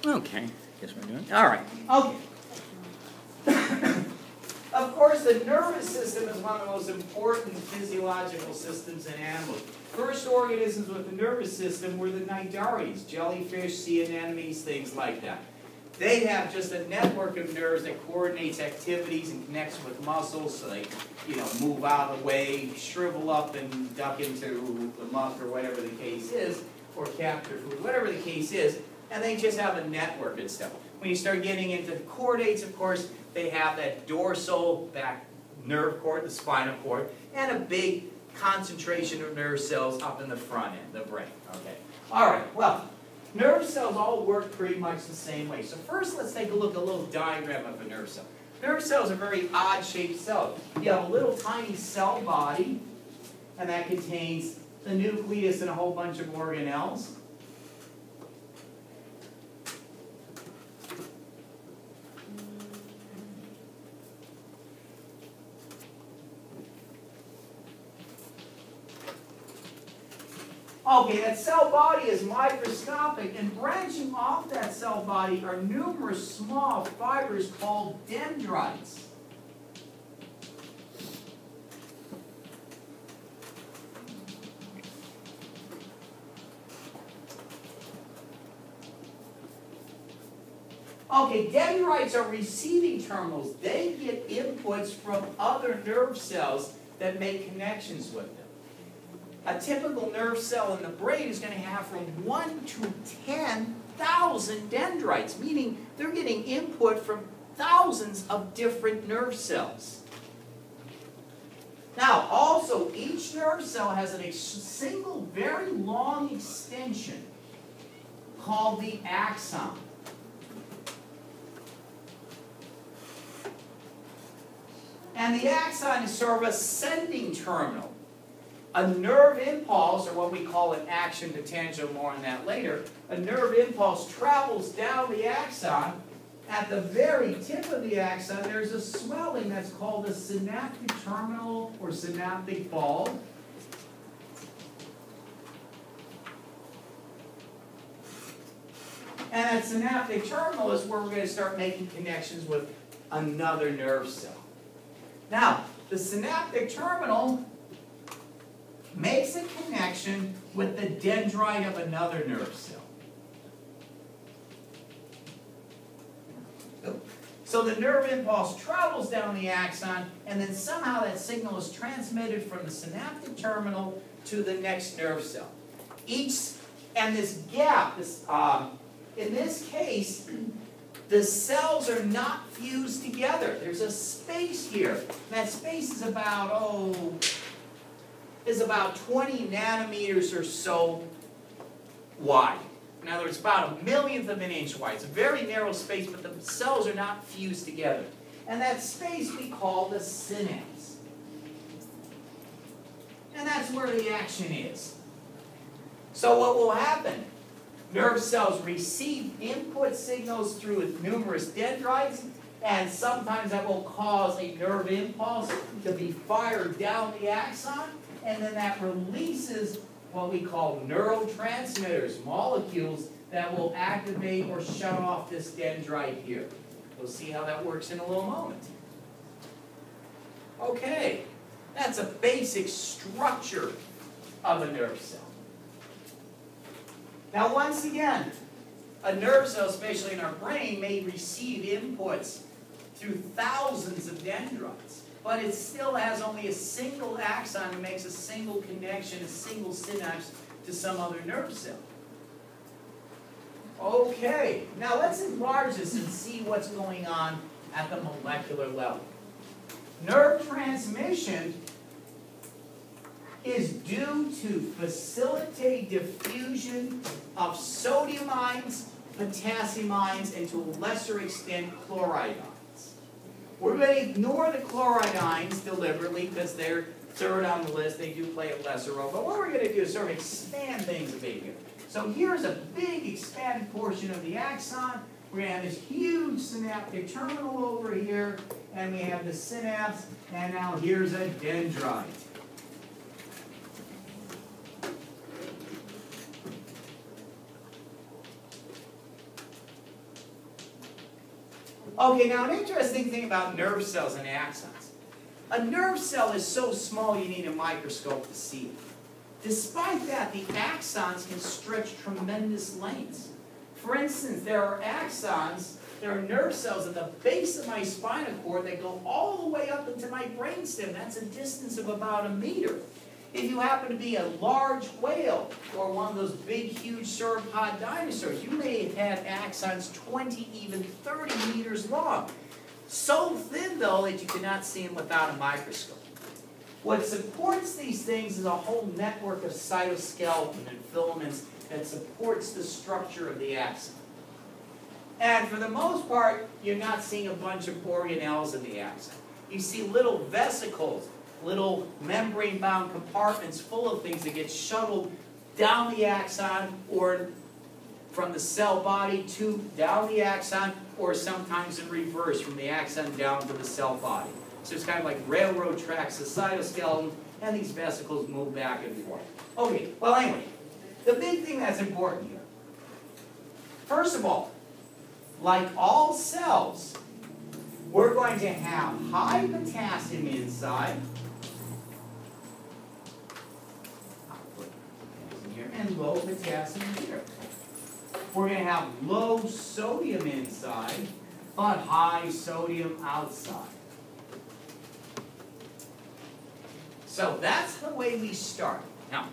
Okay, guess we're doing. All right. Okay. Of course, the nervous system is one of the most important physiological systems in animals. First organisms with the nervous system were the cnidaries, jellyfish, sea anemones, things like that. They have just a network of nerves that coordinates activities and connects with muscles, so they, move out of the way, shrivel up and duck into the muck or whatever the case is, or capture food, whatever the case is, and they just have a network and stuff. When you start getting into the chordates, of course, they have that dorsal back nerve cord, the spinal cord, and a big concentration of nerve cells up in the front end, the brain. Okay. All right. Well, nerve cells all work pretty much the same way. So first, let's take a look at a little diagram of a nerve cell. Nerve cells are very odd-shaped cells. You have a little tiny cell body, and that contains the nucleus and a whole bunch of organelles. Okay, that cell body is microscopic, and branching off that cell body are numerous small fibers called dendrites. Okay, dendrites are receiving terminals. They get inputs from other nerve cells that make connections with them. A typical nerve cell in the brain is going to have from 1 to 10,000 dendrites, meaning they're getting input from thousands of different nerve cells. Now, also, each nerve cell has a single, very long extension called the axon. And the axon is sort of a sending terminal. A nerve impulse, or what we call an action potential, more on that later, a nerve impulse travels down the axon. At the very tip of the axon, there's a swelling that's called a synaptic terminal or synaptic bulb. And that synaptic terminal is where we're going to start making connections with another nerve cell. Now, the synaptic terminal makes a connection with the dendrite of another nerve cell. So the nerve impulse travels down the axon, and then somehow that signal is transmitted from the synaptic terminal to the next nerve cell. And this gap, in this case, the cells are not fused together. There's a space here. And that space is about, is about 20 nanometers or so wide. In other words, about 1/1000th of an inch wide. It's a very narrow space, but the cells are not fused together. And that space we call the synapse. And that's where the action is. So what will happen? Nerve cells receive input signals through numerous dendrites, and sometimes that will cause a nerve impulse to be fired down the axon, and then that releases what we call neurotransmitters, molecules that will activate or shut off this dendrite here. We'll see how that works in a little moment. Okay, that's a basic structure of a nerve cell. Now once again, a nerve cell, especially in our brain, may receive inputs through thousands of dendrites, but it still has only a single axon and makes a single connection, a single synapse to some other nerve cell. Okay, now let's enlarge this and see what's going on at the molecular level. Nerve transmission is due to facilitate diffusion of sodium ions, potassium ions, and to a lesser extent chloride ions. We're going to ignore the chloride ions deliberately because they're third on the list. They do play a lesser role. But what we're going to do is sort of expand things a bit here. So here's a big expanded portion of the axon. We're going to have this huge synaptic terminal over here, and we have the synapse, and now here's a dendrite. Okay, now an interesting thing about nerve cells and axons. A nerve cell is so small you need a microscope to see it. Despite that, the axons can stretch tremendous lengths. For instance, there are axons, there are nerve cells at the base of my spinal cord that go all the way up into my brainstem. That's a distance of about 1 meter. If you happen to be a large whale or one of those big, huge sauropod dinosaurs, you may have had axons 20, even 30 meters long. So thin, though, that you cannot see them without a microscope. What supports these things is a whole network of cytoskeleton and filaments that supports the structure of the axon. And for the most part, you're not seeing a bunch of organelles in the axon. You see little vesicles, little membrane-bound compartments full of things that get shuttled down the axon or from the cell body to down the axon, or sometimes in reverse, from the axon down to the cell body. So it's kind of like railroad tracks, the cytoskeleton, and these vesicles move back and forth. Okay, well anyway, the big thing that's important here. First of all, like all cells, we're going to have high potassium inside, and low potassium here. We're going to have low sodium inside, but high sodium outside. So that's the way we start. Now,